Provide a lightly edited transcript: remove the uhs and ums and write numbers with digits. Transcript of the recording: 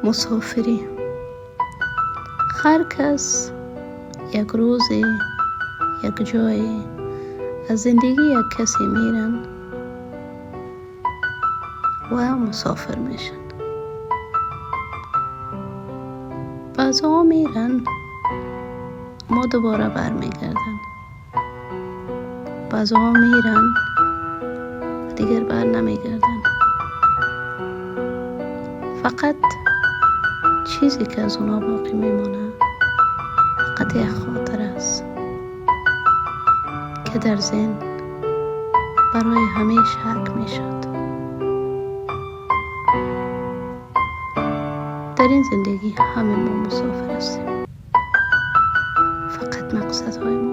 مسافری. هر کس یک روزی یک جایی از زندگی یک کسی میرن و مسافر میشن. بعضا میرن ما دوباره برمیگردن، بعضا میرن دیگر بر نمیگردن. فقط چیزی که از اونا باقی میمونه فقط یک خاطر است که در ذهن برای همیشه حک میشد. در این زندگی همه ما مسافر هستیم، فقط مقصدهای ما